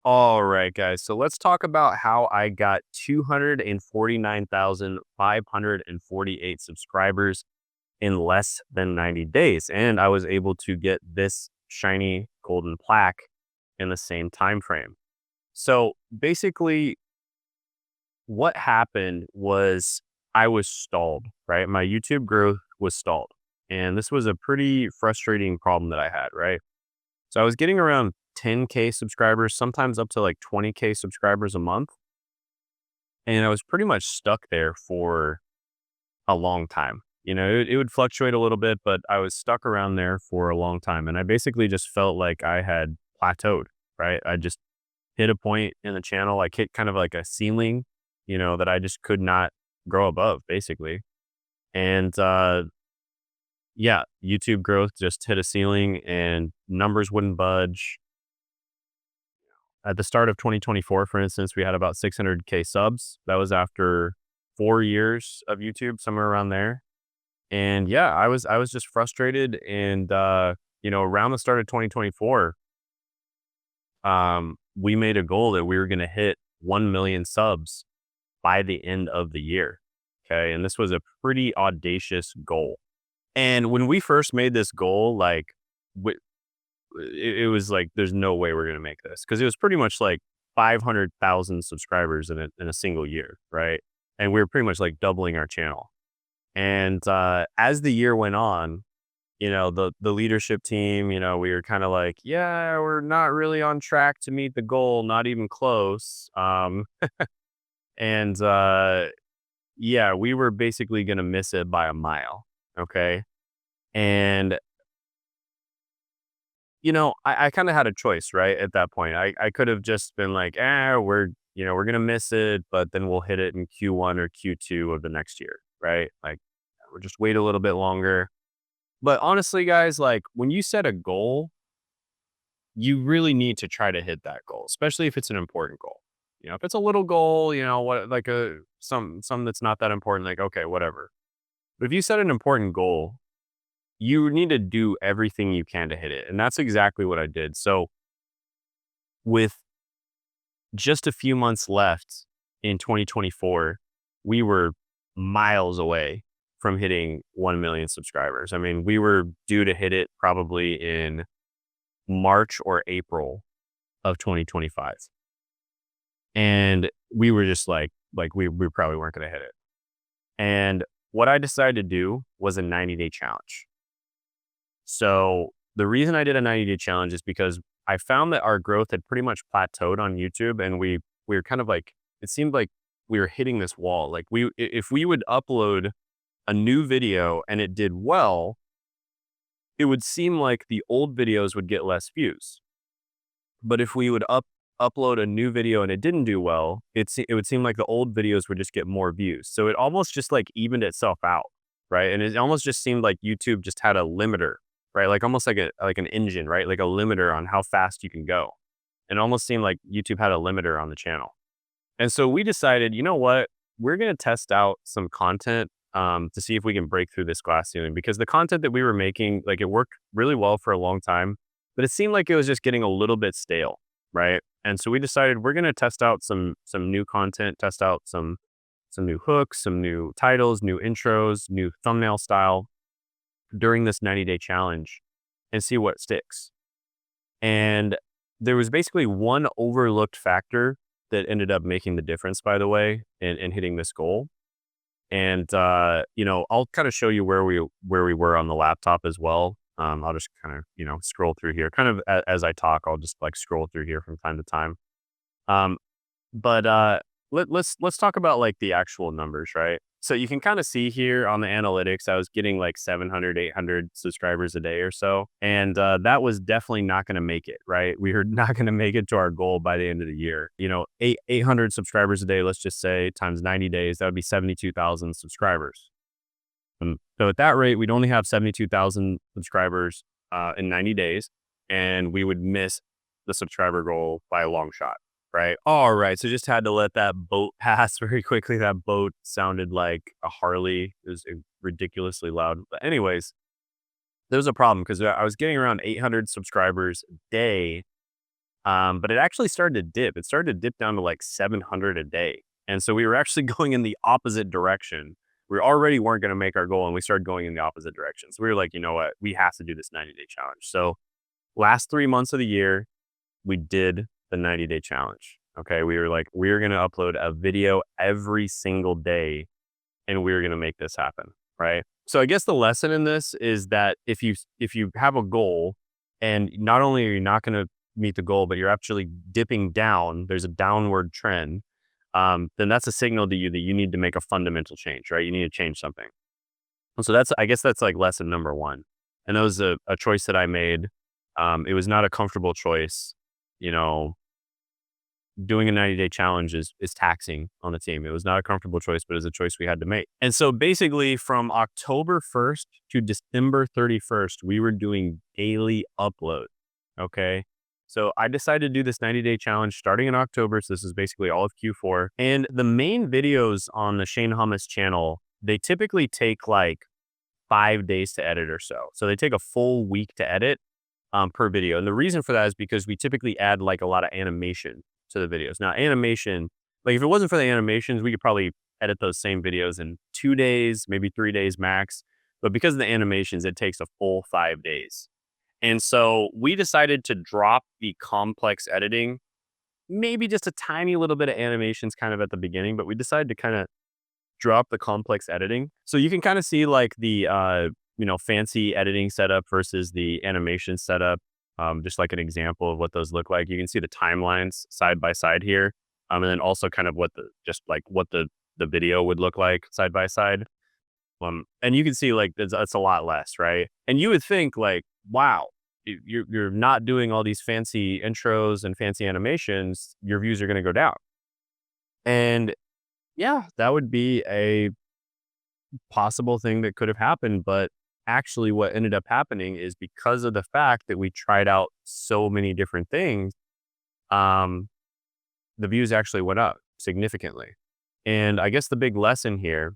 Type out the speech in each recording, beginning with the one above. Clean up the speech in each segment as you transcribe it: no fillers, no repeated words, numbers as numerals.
All right, guys. So let's talk about how I got 249,548 subscribers in less than 90 days. And I was able to get this shiny golden plaque in the same time frame. So basically, what happened was I was stalled, right? My YouTube growth was stalled. And this was a pretty frustrating problem that I had, right? So I was getting around 10K subscribers, sometimes up to like 20K subscribers a month. And I was pretty much stuck there for a long time. It would fluctuate a little bit, but I was stuck around there for a long time. And I basically just felt like I had plateaued, right? I just hit a point in the channel, like hit kind of like a ceiling, that I just could not grow above, basically. And yeah, YouTube growth just hit a ceiling and numbers wouldn't budge. At the start of 2024, for instance, we had about 600K subs. That was after 4 years of YouTube, somewhere around there. And yeah, I was just frustrated. And around the start of 2024, we made a goal that we were going to hit 1 million subs by the end of the year. Okay, and this was a pretty audacious goal. And when we first made this goal, like, it was like, there's no way we're gonna make this because it was pretty much like 500,000 subscribers in a single year, right? And we were pretty much like doubling our channel. And as the year went on, the leadership team, we were kind of like, yeah, we're not really on track to meet the goal, not even close. And yeah, we were basically gonna miss it by a mile. Okay. And I kind of had a choice, right? At that point, I could have just been like, we're going to miss it, but then we'll hit it in Q1 or Q2 of the next year, right? Like, we'll just wait a little bit longer. But honestly, guys, like when you set a goal, you really need to try to hit that goal, especially if it's an important goal. If it's a little goal, what like some that's not that important, like, okay, whatever. But if you set an important goal, you need to do everything you can to hit it. And that's exactly what I did. So with just a few months left in 2024, we were miles away from hitting 1 million subscribers. I mean, we were due to hit it probably in March or April of 2025. And we were just like we probably weren't going to hit it. And what I decided to do was a 90-day challenge. So the reason I did a 90-day challenge is because I found that our growth had pretty much plateaued on YouTube, and we were kind of like, it seemed like we were hitting this wall. Like, if we would upload a new video and it did well, it would seem like the old videos would get less views. But if we would upload a new video and it didn't do well, it would seem like the old videos would just get more views. So it almost just like evened itself out, right? And it almost just seemed like YouTube just had a limiter, right? Like almost like an engine, right? Like a limiter on how fast you can go. And it almost seemed like YouTube had a limiter on the channel. And so we decided, you know what? We're going to test out some content to see if we can break through this glass ceiling, because the content that we were making, like, it worked really well for a long time, but it seemed like it was just getting a little bit stale, right? And so we decided we're going to test out some new content, test out some new hooks, some new titles, new intros, new thumbnail style during this 90-day challenge and see what sticks. And there was basically one overlooked factor that ended up making the difference, by the way, in hitting this goal. And I'll kind of show you where we were on the laptop as well. I'll just kind of scroll through here, kind of as I talk. I'll just like scroll through here from time to time. Um, but let's talk about like the actual numbers, right? So you can kind of see here on the analytics, I was getting like 700, 800 subscribers a day or so. And that was definitely not going to make it, right? We were not going to make it to our goal by the end of the year. 800 subscribers a day, let's just say, times 90 days, that would be 72,000 subscribers. So at that rate, we'd only have 72,000 subscribers in 90 days, and we would miss the subscriber goal by a long shot. Right. All right. So just had to let that boat pass very quickly. That boat sounded like a Harley. It was ridiculously loud. But anyways, there was a problem because I was getting around 800 subscribers a day, But it actually started to dip. It started to dip down to like 700 a day. And so we were actually going in the opposite direction. We already weren't going to make our goal and we started going in the opposite direction. So we were like, you know what? We have to do this 90-day challenge. So last 3 months of the year, we did the 90-day challenge. Okay. We were like, we're going to upload a video every single day and we're going to make this happen. Right. So I guess the lesson in this is that if you have a goal and not only are you not going to meet the goal, but you're actually dipping down, there's a downward trend, then that's a signal to you that you need to make a fundamental change, right? You need to change something. And so I guess that's like lesson number one. And that was a choice that I made. It was not a comfortable choice. You know, doing a 90-day challenge is taxing on the team. It was not a comfortable choice, but it was a choice we had to make. And so basically from October 1st to December 31st, we were doing daily upload. Okay. So I decided to do this 90-day challenge starting in October. So this is basically all of Q4. And the main videos on the Shane Hummus channel, they typically take like 5 days to edit or so. So they take a full week to edit per video. And the reason for that is because we typically add like a lot of animation to the videos. Now, animation, like if it wasn't for the animations, we could probably edit those same videos in 2 days, maybe 3 days max. But because of the animations, it takes a full 5 days. And so we decided to drop the complex editing, maybe just a tiny little bit of animations kind of at the beginning, but we decided to kind of drop the complex editing. So you can kind of see like the, fancy editing setup versus the animation setup. Just like an example of what those look like. You can see the timelines side by side here. And then also kind of what the video would look like side by side. And you can see like that's a lot less, right? And you would think like, wow, you're not doing all these fancy intros and fancy animations, your views are going to go down. And yeah, that would be a possible thing that could have happened. But actually, what ended up happening is because of the fact that we tried out so many different things, um, the views actually went up significantly. And I guess the big lesson here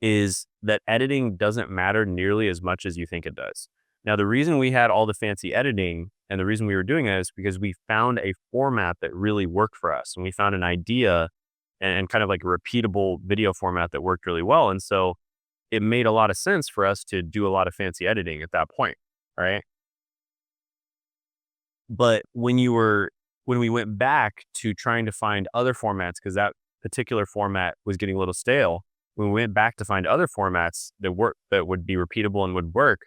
is that editing doesn't matter nearly as much as you think it does. Now, the reason we had all the fancy editing and the reason we were doing that is because we found a format that really worked for us. And we found an idea and kind of like a repeatable video format that worked really well. And so it made a lot of sense for us to do a lot of fancy editing at that point, right? But when we went back to trying to find other formats, because that particular format was getting a little stale, when we went back to find other formats that would be repeatable and would work,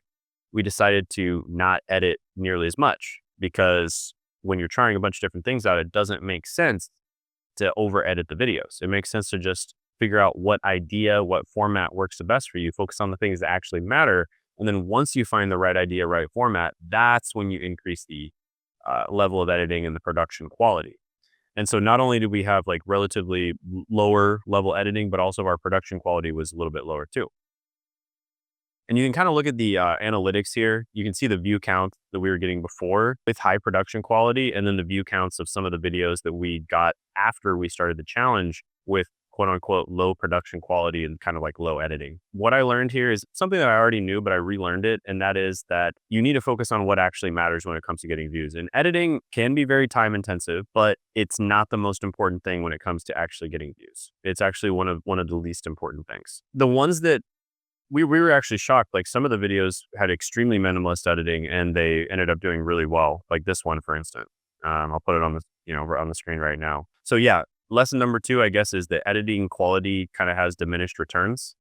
we decided to not edit nearly as much because when you're trying a bunch of different things out, it doesn't make sense to over edit the videos. It makes sense to just figure out what idea, what format works the best for you, focus on the things that actually matter. And then once you find the right idea, right format, that's when you increase the level of editing and the production quality. And so not only did we have like relatively lower level editing, but also our production quality was a little bit lower too. And you can kind of look at the analytics here. You can see the view count that we were getting before with high production quality, and then the view counts of some of the videos that we got after we started the challenge with quote unquote low production quality and kind of like low editing. What I learned here is something that I already knew, but I relearned it. And that is that you need to focus on what actually matters when it comes to getting views. And editing can be very time intensive, but it's not the most important thing when it comes to actually getting views. It's actually one of the least important things. The ones that we were actually shocked. Like some of the videos had extremely minimalist editing and they ended up doing really well. Like this one, for instance. I'll put it on the, on the screen right now. So yeah, lesson number 2, I guess, is that editing quality kind of has diminished returns,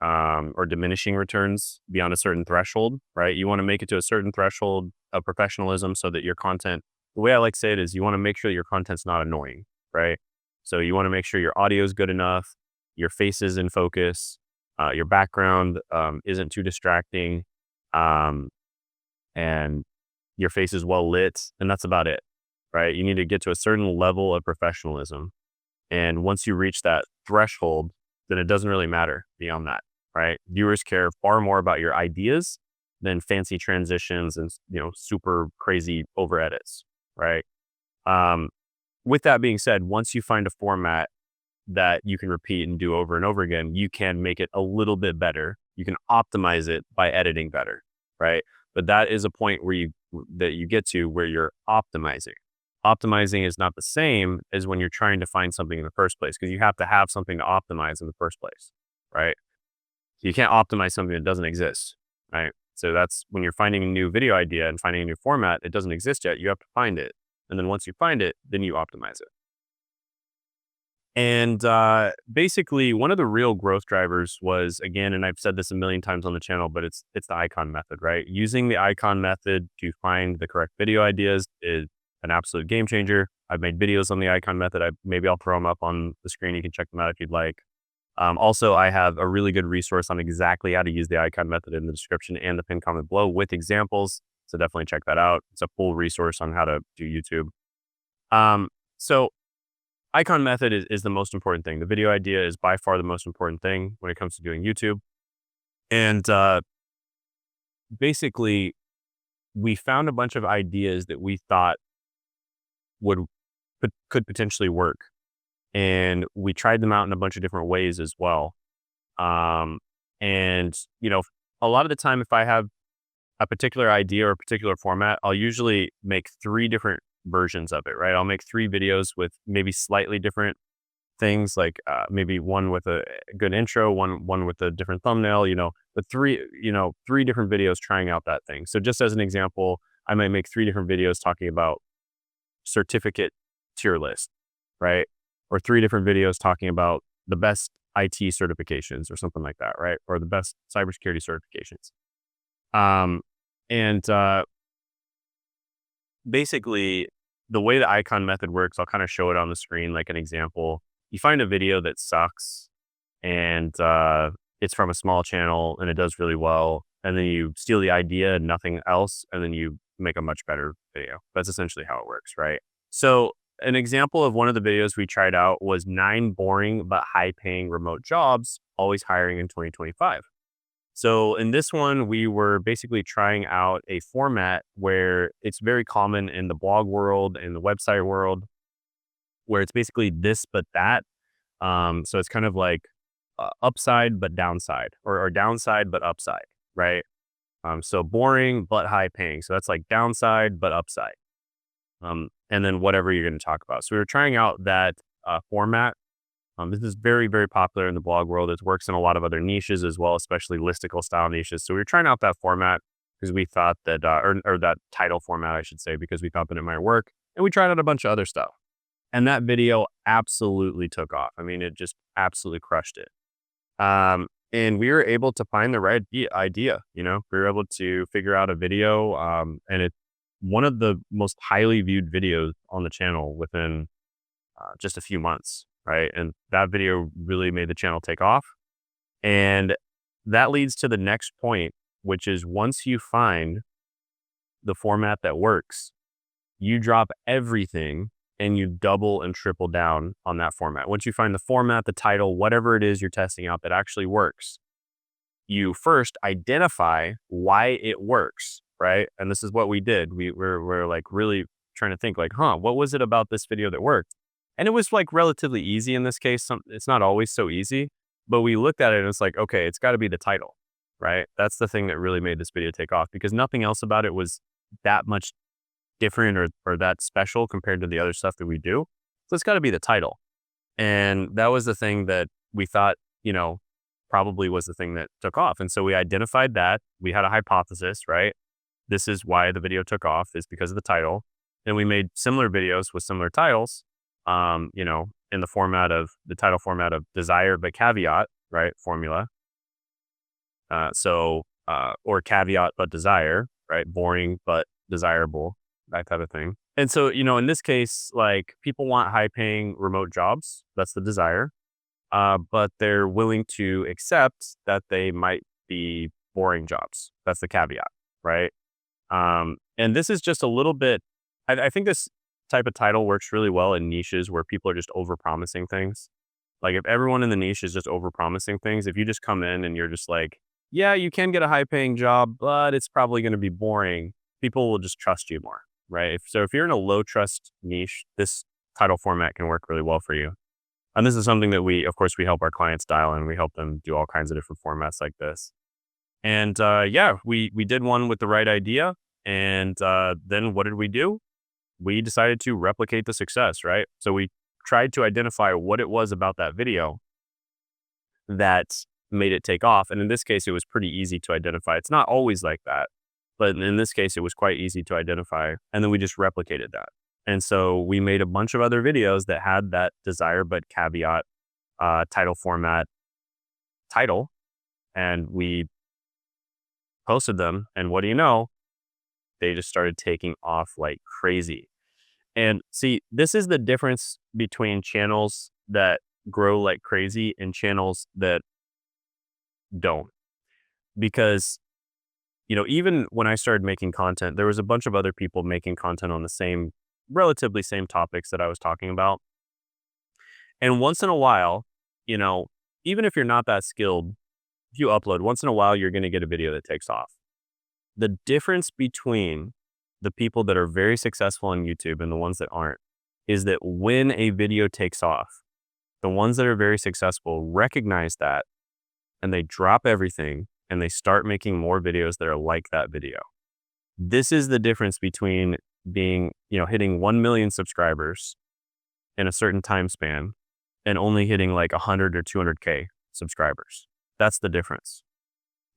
or diminishing returns beyond a certain threshold, right? You want to make it to a certain threshold of professionalism so that your content, the way I like to say it is you want to make sure that your content's not annoying, right? So you want to make sure your audio is good enough, your face is in focus, your background isn't too distracting, and your face is well lit, and that's about it, right? You need to get to a certain level of professionalism. And once you reach that threshold, then it doesn't really matter beyond that, right? Viewers care far more about your ideas than fancy transitions and, super crazy over edits, right? With that being said, once you find a format that you can repeat and do over and over again, you can make it a little bit better. You can optimize it by editing better, right? But that is a point where you get to where you're optimizing, optimizing is not the same as when you're trying to find something in the first place, because you have to have something to optimize in the first place, right? You can't optimize something that doesn't exist, right? So that's when you're finding a new video idea and finding a new format, it doesn't exist yet. You have to find it. And then once you find it, then you optimize it. And basically, one of the real growth drivers was, again, and I've said this a million times on the channel, but it's the icon method, right? Using the icon method to find the correct video ideas is an absolute game changer. I've made videos on the icon method. Maybe I'll throw them up on the screen. You can check them out if you'd like. Also, I have a really good resource on exactly how to use the icon method in the description and the pinned comment below with examples. So definitely check that out. It's a full resource on how to do YouTube. So icon method is the most important thing. The video idea is by far the most important thing when it comes to doing YouTube. And basically, we found a bunch of ideas that we thought could potentially work. And we tried them out in a bunch of different ways as well. And, a lot of the time, if I have a particular idea or a particular format, I'll usually make 3 different versions of it, right? I'll make 3 videos with maybe slightly different things, like maybe one with a good intro, one with a different thumbnail, but 3 different videos trying out that thing. So just as an example, I might make 3 different videos talking about certificate tier list, right? Or 3 different videos talking about the best IT certifications or something like that, right? Or the best cybersecurity certifications. And basically, the way the icon method works, I'll kind of show it on the screen like an example. You find a video that sucks and it's from a small channel and it does really well. And then you steal the idea and nothing else. And then you make a much better video. That's essentially how it works, right? So an example of one of the videos we tried out was 9 boring but high paying remote jobs, always hiring in 2025. So in this one, we were basically trying out a format where it's very common in the blog world and the website world, where it's basically this but that. So it's kind of like upside but downside, or downside but upside, right? So boring but high paying. So that's like downside but upside. And then whatever you're going to talk about. So we were trying out that format. This is very, very popular in the blog world. It works in a lot of other niches as well, especially listicle style niches. So we were trying out that format because we thought that, or that title format, I should say, because we thought that it might work. And we tried out a bunch of other stuff. And that video absolutely took off. I mean, it just absolutely crushed it. And we were able to find the right idea. We were able to figure out a video, and it's one of the most highly viewed videos on the channel within just a few months. Right. And that video really made the channel take off. And that leads to the next point, which is once you find the format that works, you drop everything and you double and triple down on that format. Once you find the format, the title, whatever it is you're testing out that actually works, you first identify why it works. Right. And this is what we did. We're like really trying to think like, what was it about this video that worked? And it was like relatively easy in this case. It's not always so easy, but we looked at it and it's like, okay, it's got to be the title, right? That's the thing that really made this video take off, because nothing else about it was that much different or that special compared to the other stuff that we do. So it's got to be the title. And that was the thing that we thought, probably was the thing that took off. And so we identified that. We had a hypothesis, right? This is why the video took off, is because of the title. And we made similar videos with similar titles. In the title format of desire, but caveat, right? Formula. Or caveat, but desire, right? Boring, but desirable, that type of thing. And so, in this case, like people want high paying remote jobs. That's the desire. But they're willing to accept that they might be boring jobs. That's the caveat, right? And this is just a little bit, I think this type of title works really well in niches where people are just over-promising things. Like if everyone in the niche is just over-promising things, if you just come in and you're just like, yeah, you can get a high-paying job, but it's probably going to be boring, people will just trust you more, right? So if you're in a low-trust niche, this title format can work really well for you. And this is something that we help our clients dial in. We help them do all kinds of different formats like this. And we did one with the right idea. And then what did we do? we decided to replicate the success, right? So we tried to identify what it was about that video that made it take off. And in this case, it was pretty easy to identify. It's not always like that, but in this case, it was quite easy to identify. And then we just replicated that. And so we made a bunch of other videos that had that desire, but caveat title format title. And we posted them. And what do you know? They just started taking off like crazy. And see, this is the difference between channels that grow like crazy and channels that don't. Because, even when I started making content, there was a bunch of other people making content on the relatively same topics that I was talking about. And once in a while, you know, even if you're not that skilled, if you upload, once in a while, you're going to get a video that takes off. The difference between the people that are very successful on YouTube and the ones that aren't is that when a video takes off, the ones that are very successful recognize that and they drop everything and they start making more videos that are like that video. This is the difference between hitting 1 million subscribers in a certain time span and only hitting like 100 or 200K subscribers. That's the difference,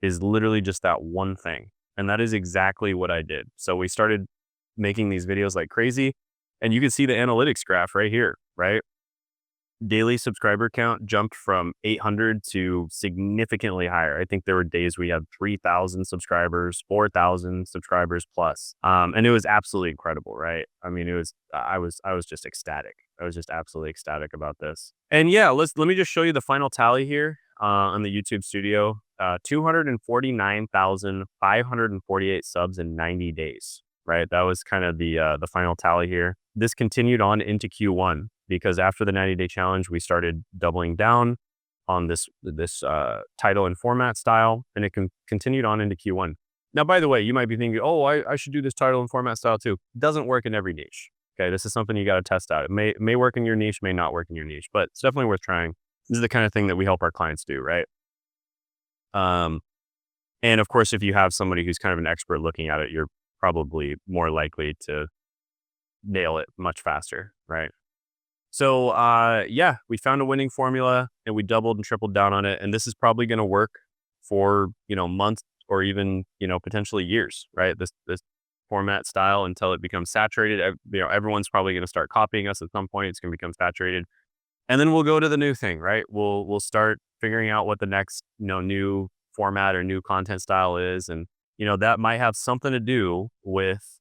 is literally just that one thing. And that is exactly what I did. So we started making these videos like crazy, and you can see the analytics graph right here, right? Daily subscriber count jumped from 800 to significantly higher. I think there were days we had 3,000 subscribers, 4,000 subscribers plus. And it was absolutely incredible, right? I mean, I was just ecstatic. I was just absolutely ecstatic about this. And yeah, let me just show you the final tally here on the YouTube studio. 249,548 subs in 90 days, right? That was kind of the final tally here. This continued on into Q1 because after the 90-day challenge, we started doubling down on this title and format style, and it continued on into Q1. Now, by the way, you might be thinking, oh, I should do this title and format style too. It doesn't work in every niche. Okay, this is something you got to test out. It may work in your niche, may not work in your niche, but it's definitely worth trying. This is the kind of thing that we help our clients do, right? And of course, if you have somebody who's kind of an expert looking at it, you're probably more likely to nail it much faster, right? So, yeah, we found a winning formula and we doubled and tripled down on it. And this is probably going to work for, months or even, potentially years, right? This format style until it becomes saturated. Everyone's probably going to start copying us at some point. It's going to become saturated. And then we'll go to the new thing, right? We'll start figuring out what the next, new format or new content style is. And, that might have something to do with,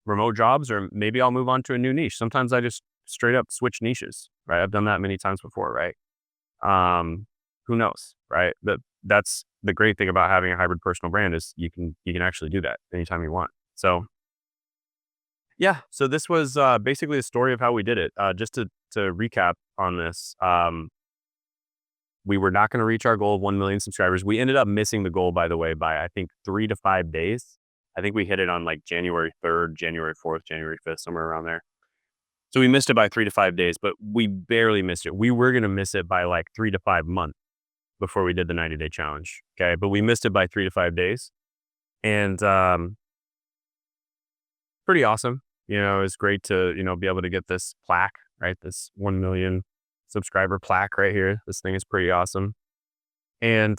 remote jobs, or maybe I'll move on to a new niche. Sometimes I just straight up switch niches, right? I've done that many times before, right? Who knows, right? That's the great thing about having a hybrid personal brand is you can actually do that anytime you want. So yeah, so this was basically the story of how we did it. Just to recap on this, we were not going to reach our goal of 1 million subscribers. We ended up missing the goal, by the way, by I think 3 to 5 days. I think we hit it on like January 3rd, January 4th, January 5th, somewhere around there. So we missed it by 3 to 5 days, but we barely missed it. We were going to miss it by like 3 to 5 months before we did the 90-day challenge. Okay. But we missed it by 3 to 5 days. And pretty awesome. It's great to, be able to get this plaque, right? This 1 million subscriber plaque right here. This thing is pretty awesome. And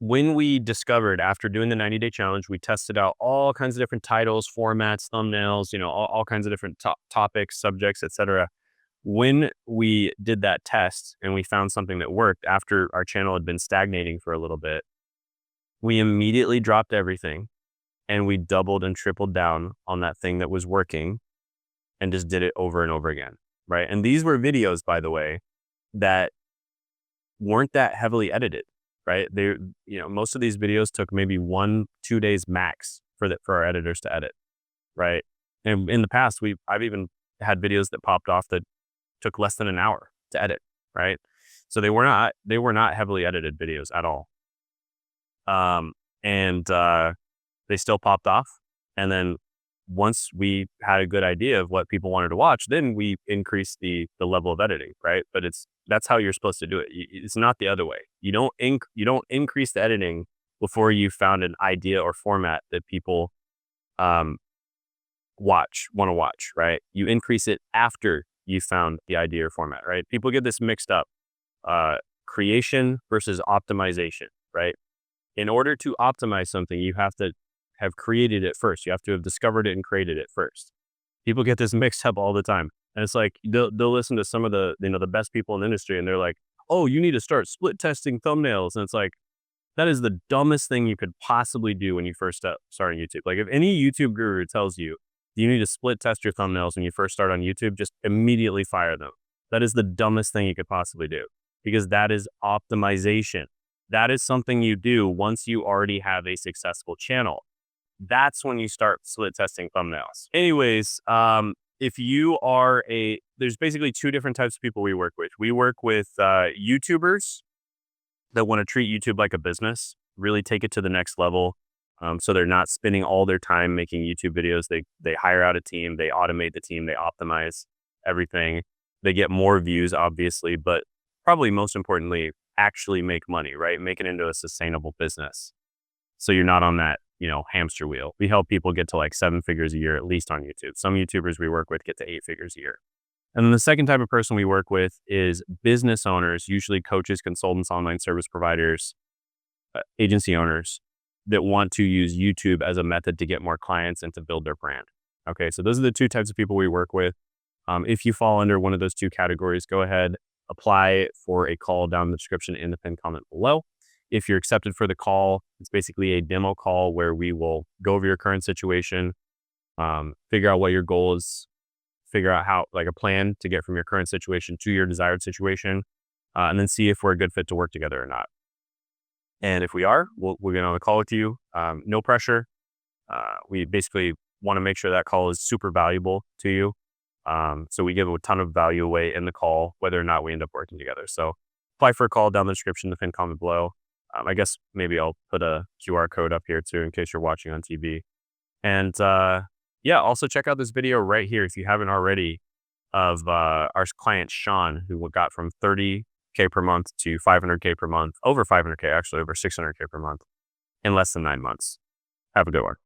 when we discovered, after doing the 90-day challenge, we tested out all kinds of different titles, formats, thumbnails, all kinds of different topics, subjects, etc. When we did that test and we found something that worked after our channel had been stagnating for a little bit, we immediately dropped everything and we doubled and tripled down on that thing that was working and just did it over and over again, right? And these were videos, by the way, that weren't that heavily edited. Right? Most of these videos took maybe 1-2 days max for our editors to edit. Right. And in the past, I've even had videos that popped off that took less than an hour to edit. Right. So they were not heavily edited videos at all. And they still popped off. And then once we had a good idea of what people wanted to watch, then we increased the level of editing, right? But that's how you're supposed to do it. It's not the other way. You don't increase the editing before you found an idea or format that people um, want to watch, right? You increase it after you found the idea or format, right? People get this mixed up. Uh, Creation versus optimization, right? In order to optimize something, you have to have created it first. You have to have discovered it and created it first. People get this mixed up all the time. And it's like they'll listen to some of the best people in the industry and they're like, "Oh, you need to start split testing thumbnails." And it's like that is the dumbest thing you could possibly do when you first start on YouTube. Like if any YouTube guru tells you you need to split test your thumbnails when you first start on YouTube, just immediately fire them. That is the dumbest thing you could possibly do because that is optimization. That is something you do once you already have a successful channel. That's when you start split testing thumbnails. Anyways, if you are there's basically two different types of people we work with. We work with YouTubers that want to treat YouTube like a business, really take it to the next level. So they're not spending all their time making YouTube videos. They hire out a team, they automate the team, they optimize everything. They get more views, obviously, but probably most importantly, actually make money, right? Make it into a sustainable business. So you're not on that, hamster wheel. We help people get to like 7 figures a year, at least on YouTube. Some YouTubers we work with get to 8 figures a year. And then the second type of person we work with is business owners, usually coaches, consultants, online service providers, agency owners that want to use YouTube as a method to get more clients and to build their brand. Okay, so those are the two types of people we work with. If you fall under one of those two categories, go ahead, apply for a call down in the description in the pinned comment below. If you're accepted for the call, it's basically a demo call where we will go over your current situation, figure out what your goal is, figure out how, like a plan to get from your current situation to your desired situation, and then see if we're a good fit to work together or not. And if we are, we're going to call with you. No pressure. We basically want to make sure that call is super valuable to you. So we give a ton of value away in the call, whether or not we end up working together. So apply for a call down in the description, the pinned comment below. I guess maybe I'll put a QR code up here too, in case you're watching on TV. And yeah, also check out this video right here if you haven't already of our client Sean, who got from 30K per month to 500K per month, over 500K actually, over 600K per month in less than 9 months. Have a good one.